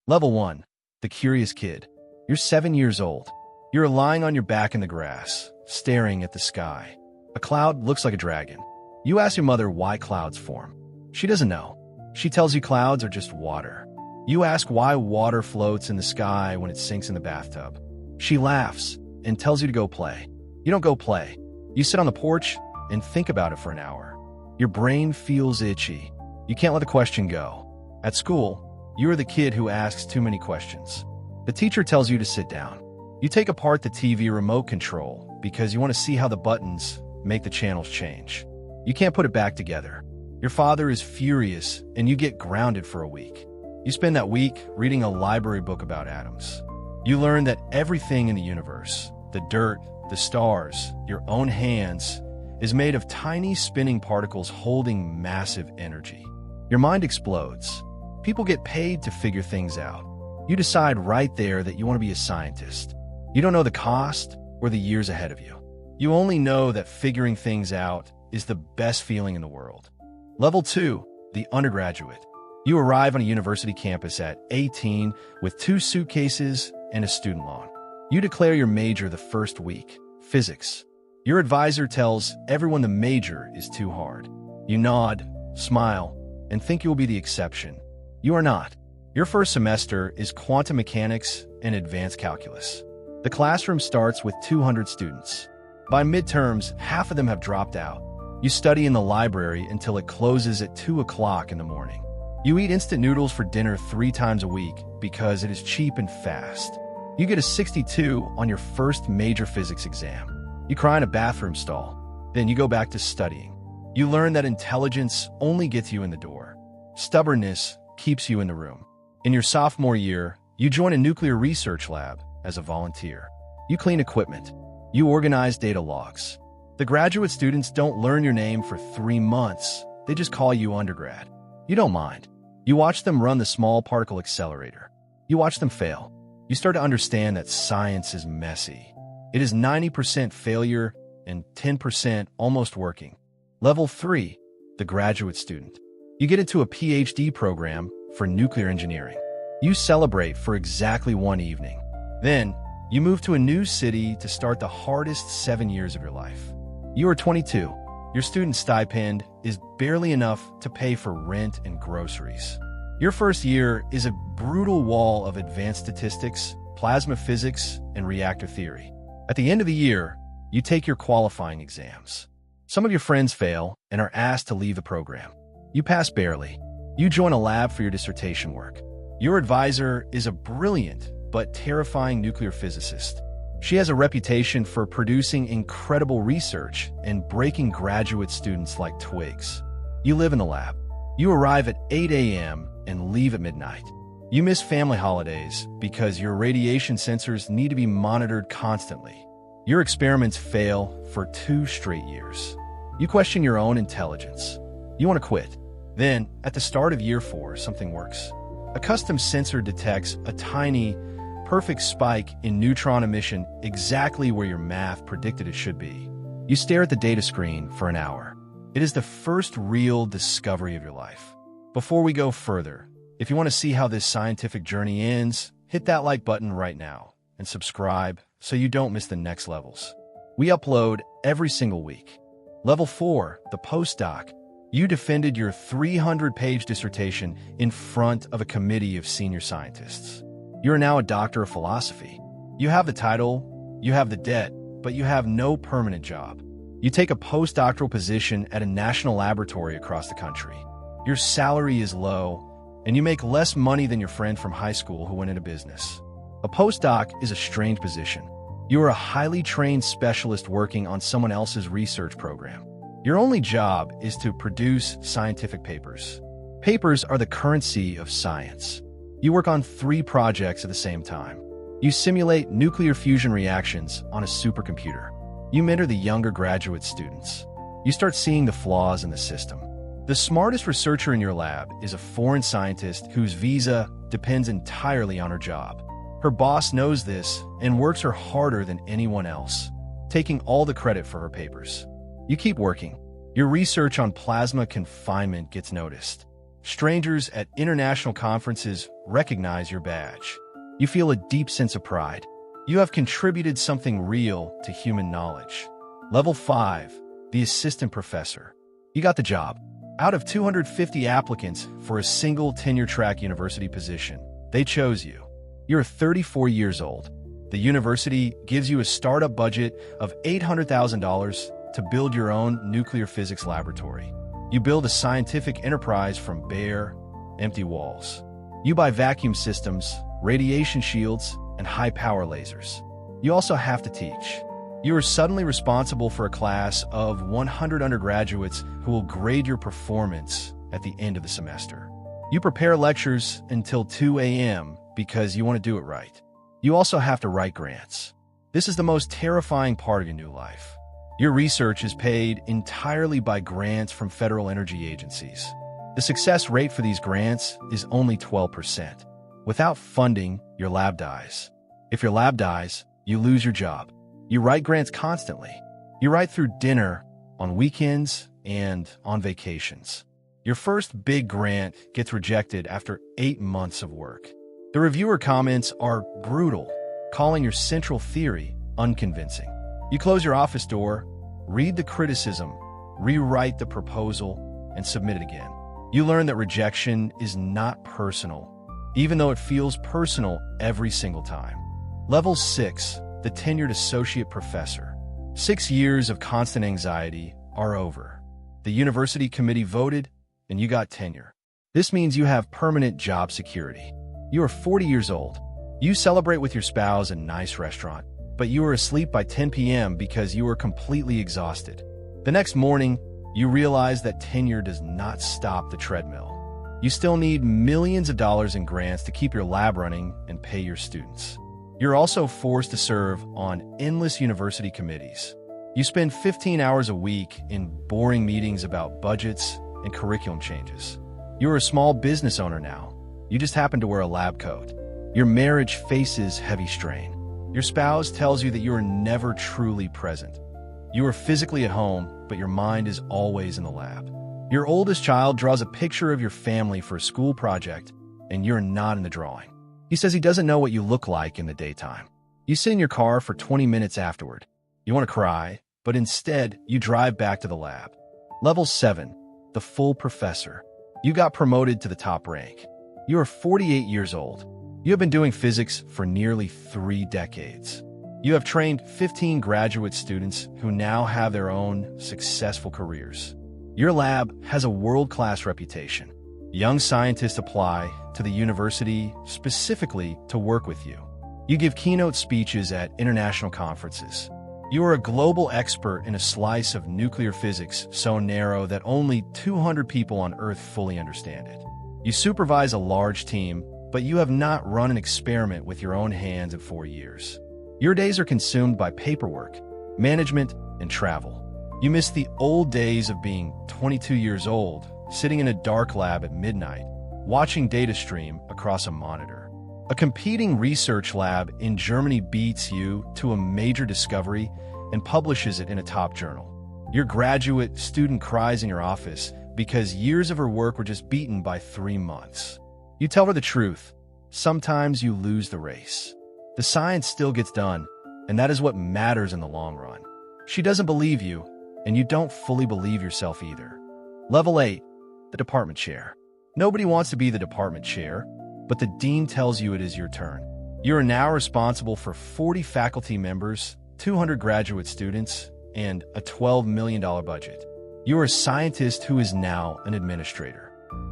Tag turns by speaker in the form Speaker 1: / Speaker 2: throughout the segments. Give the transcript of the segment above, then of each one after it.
Speaker 1: Level 1. The Curious Kid. You're 7 years old. You're lying on your back in the grass, staring at the sky. A cloud looks like a dragon. You ask your mother why clouds form. She doesn't know. She tells you clouds are just water. You ask why water floats in the sky when it sinks in the bathtub. She laughs and tells you to go play. You don't go play. You sit on the porch and think about it for an hour. Your brain feels itchy. You can't let the question go. At school, you are the kid who asks too many questions. The teacher tells you to sit down. You take apart the TV remote control because you want to see how the buttons make the channels change. You can't put it back together. Your father is furious and you get grounded for a week. You spend that week reading a library book about atoms. You learn that everything in the universe, the dirt, the stars, your own hands, is made of tiny spinning particles holding massive energy. Your mind explodes. People get paid to figure things out. You decide right there that you want to be a scientist. You don't know the cost or the years ahead of you. You only know that figuring things out is the best feeling in the world. Level 2. The Undergraduate. You arrive on a university campus at 18 with 2 suitcases and a student loan. You declare your major the first week, physics. Your advisor tells everyone the major is too hard. You nod, smile, and think you will be the exception. You are not. Your first semester is quantum mechanics and advanced calculus. The classroom starts with 200 students. By midterms, half of them have dropped out. You study in the library until it closes at 2 o'clock in the morning. You eat instant noodles for dinner 3 times a week because it is cheap and fast. You get a 62 on your first major physics exam. You cry in a bathroom stall. Then you go back to studying. You learn that intelligence only gets you in the door. Stubbornness keeps you in the room. In your sophomore year, you join a nuclear research lab as a volunteer. You clean equipment. You organize data logs. The graduate students don't learn your name for 3 months. They just call you undergrad. You don't mind. You watch them run the small particle accelerator. You watch them fail. You start to understand that science is messy. It is 90% failure and 10% almost working. Level 3. The Graduate Student. You get into a PhD program for nuclear engineering. You celebrate for exactly 1 evening. Then, you move to a new city to start the hardest 7 years of your life. You are 22. Your student stipend is barely enough to pay for rent and groceries. Your first year is a brutal wall of advanced statistics, plasma physics, and reactor theory. At the end of the year, you take your qualifying exams. Some of your friends fail and are asked to leave the program. You pass barely. You join a lab for your dissertation work. Your advisor is a brilliant but terrifying nuclear physicist. She has a reputation for producing incredible research and breaking graduate students like twigs. You live in the lab. You arrive at 8 a.m. and leave at midnight. You miss family holidays because your radiation sensors need to be monitored constantly. Your experiments fail for 2 straight years. You question your own intelligence. You want to quit. Then, at the start of year 4, something works. A custom sensor detects a tiny, perfect spike in neutron emission exactly where your math predicted it should be. You stare at the data screen for an hour. It is the first real discovery of your life. Before we go further, if you want to see how this scientific journey ends, hit that like button right now and subscribe so you don't miss the next levels. We upload every single week. Level 4, the Postdoc. You defended your 300-page dissertation in front of a committee of senior scientists. You are now a doctor of philosophy. You have the title, you have the debt, but you have no permanent job. You take a postdoctoral position at a national laboratory across the country. Your salary is low, and you make less money than your friend from high school who went into business. A postdoc is a strange position. You are a highly trained specialist working on someone else's research program. Your only job is to produce scientific papers. Papers are the currency of science. You work on 3 projects at the same time. You simulate nuclear fusion reactions on a supercomputer. You mentor the younger graduate students. You start seeing the flaws in the system. The smartest researcher in your lab is a foreign scientist whose visa depends entirely on her job. Her boss knows this and works her harder than anyone else, taking all the credit for her papers. You keep working. Your research on plasma confinement gets noticed. Strangers at international conferences recognize your badge. You feel a deep sense of pride. You have contributed something real to human knowledge. Level 5, the assistant professor. You got the job. Out of 250 applicants for a single tenure-track university position, they chose you. You're 34 years old. The university gives you a startup budget of $800,000 to build your own nuclear physics laboratory. You build a scientific enterprise from bare, empty walls. You buy vacuum systems, radiation shields, and high-power lasers. You also have to teach. You are suddenly responsible for a class of 100 undergraduates who will grade your performance at the end of the semester. You prepare lectures until 2 a.m. because you want to do it right. You also have to write grants. This is the most terrifying part of your new life. Your research is paid entirely by grants from federal energy agencies. The success rate for these grants is only 12%. Without funding, your lab dies. If your lab dies, you lose your job. You write grants constantly. You write through dinner, on weekends, and on vacations. Your first big grant gets rejected after 8 months of work. The reviewer comments are brutal, calling your central theory unconvincing. You close your office door, read the criticism, rewrite the proposal, and submit it again. You learn that rejection is not personal, even though it feels personal every single time. Level 6, the tenured associate professor. 6 years of constant anxiety are over. The university committee voted, and you got tenure. This means you have permanent job security. You are 40 years old. You celebrate with your spouse in a nice restaurant, but you are asleep by 10 p.m. because you are completely exhausted. The next morning, you realize that tenure does not stop the treadmill. You still need millions of dollars in grants to keep your lab running and pay your students. You're also forced to serve on endless university committees. You spend 15 hours a week in boring meetings about budgets and curriculum changes. You're a small business owner now. You just happen to wear a lab coat. Your marriage faces heavy strain. Your spouse tells you that you are never truly present. You are physically at home, but your mind is always in the lab. Your oldest child draws a picture of your family for a school project, and you're not in the drawing. He says he doesn't know what you look like in the daytime. You sit in your car for 20 minutes afterward. You want to cry, but instead, you drive back to the lab. Level 7, the full professor. You got promoted to the top rank. You are 48 years old. You have been doing physics for nearly 3 decades. You have trained 15 graduate students who now have their own successful careers. Your lab has a world-class reputation. Young scientists apply to the university specifically to work with you. You give keynote speeches at international conferences. You are a global expert in a slice of nuclear physics so narrow that only 200 people on Earth fully understand it. You supervise a large team, but you have not run an experiment with your own hands in 4 years. Your days are consumed by paperwork, management, and travel. You miss the old days of being 22 years old, sitting in a dark lab at midnight, watching data stream across a monitor. A competing research lab in Germany beats you to a major discovery and publishes it in a top journal. Your graduate student cries in your office because years of her work were just beaten by 3 months. You tell her the truth. Sometimes you lose the race. The science still gets done, and that is what matters in the long run. She doesn't believe you, and you don't fully believe yourself either. Level 8, the department chair. Nobody wants to be the department chair, but the dean tells you it is your turn. You are now responsible for 40 faculty members, 200 graduate students, and a $12 million budget. You are a scientist who is now an administrator.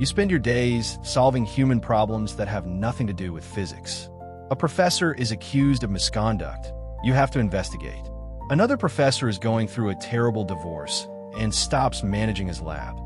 Speaker 1: You spend your days solving human problems that have nothing to do with physics. A professor is accused of misconduct. You have to investigate. Another professor is going through a terrible divorce and stops managing his lab,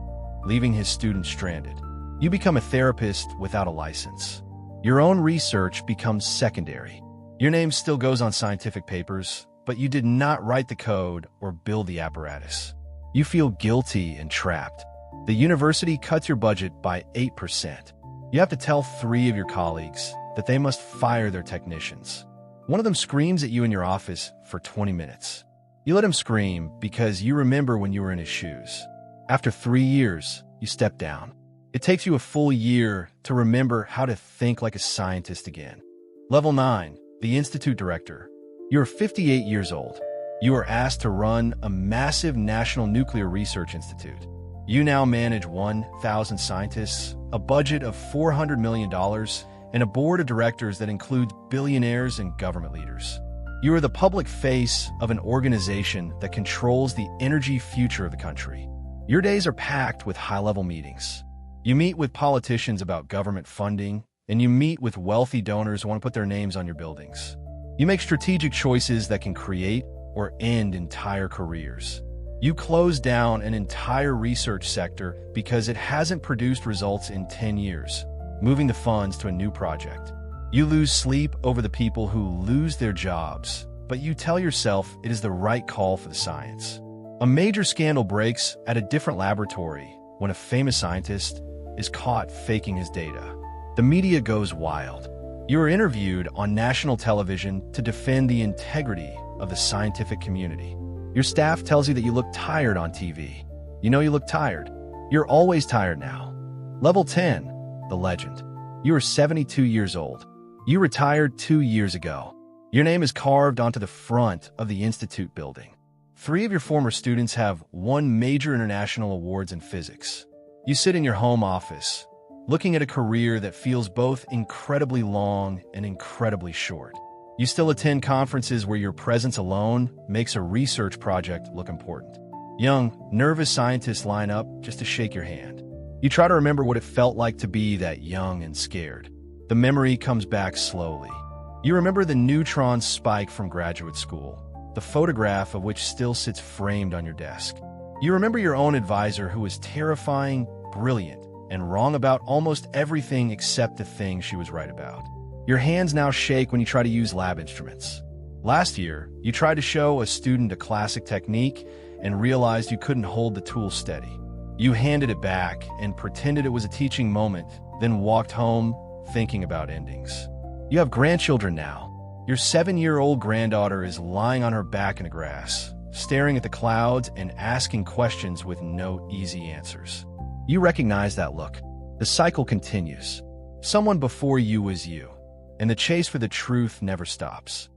Speaker 1: leaving his students stranded. You become a therapist without a license. Your own research becomes secondary. Your name still goes on scientific papers, but you did not write the code or build the apparatus. You feel guilty and trapped. The university cuts your budget by 8%. You have to tell 3 of your colleagues that they must fire their technicians. One of them screams at you in your office for 20 minutes. You let him scream because you remember when you were in his shoes. After 3 years, you step down. It takes you a full year to remember how to think like a scientist again. Level 9, the Institute Director. You are 58 years old. You are asked to run a massive national nuclear research institute. You now manage 1,000 scientists, a budget of $400 million, and a board of directors that includes billionaires and government leaders. You are the public face of an organization that controls the energy future of the country. Your days are packed with high-level meetings. You meet with politicians about government funding, and you meet with wealthy donors who want to put their names on your buildings. You make strategic choices that can create or end entire careers. You close down an entire research sector because it hasn't produced results in 10 years, moving the funds to a new project. You lose sleep over the people who lose their jobs, but you tell yourself it is the right call for the science. A major scandal breaks at a different laboratory when a famous scientist is caught faking his data. The media goes wild. You are interviewed on national television to defend the integrity of the scientific community. Your staff tells you that you look tired on TV. You know you look tired. You're always tired now. Level 10, the legend. You are 72 years old. You retired 2 years ago. Your name is carved onto the front of the Institute building. 3 of your former students have won major international awards in physics. You sit in your home office, looking at a career that feels both incredibly long and incredibly short. You still attend conferences where your presence alone makes a research project look important. Young, nervous scientists line up just to shake your hand. You try to remember what it felt like to be that young and scared. The memory comes back slowly. You remember the neutron spike from graduate school, the photograph of which still sits framed on your desk. You remember your own advisor who was terrifying, brilliant, and wrong about almost everything except the thing she was right about. Your hands now shake when you try to use lab instruments. Last year, you tried to show a student a classic technique and realized you couldn't hold the tool steady. You handed it back and pretended it was a teaching moment, then walked home thinking about endings. You have grandchildren now. Your 7-year-old granddaughter is lying on her back in the grass, staring at the clouds and asking questions with no easy answers. You recognize that look. The cycle continues. Someone before you was you, and the chase for the truth never stops.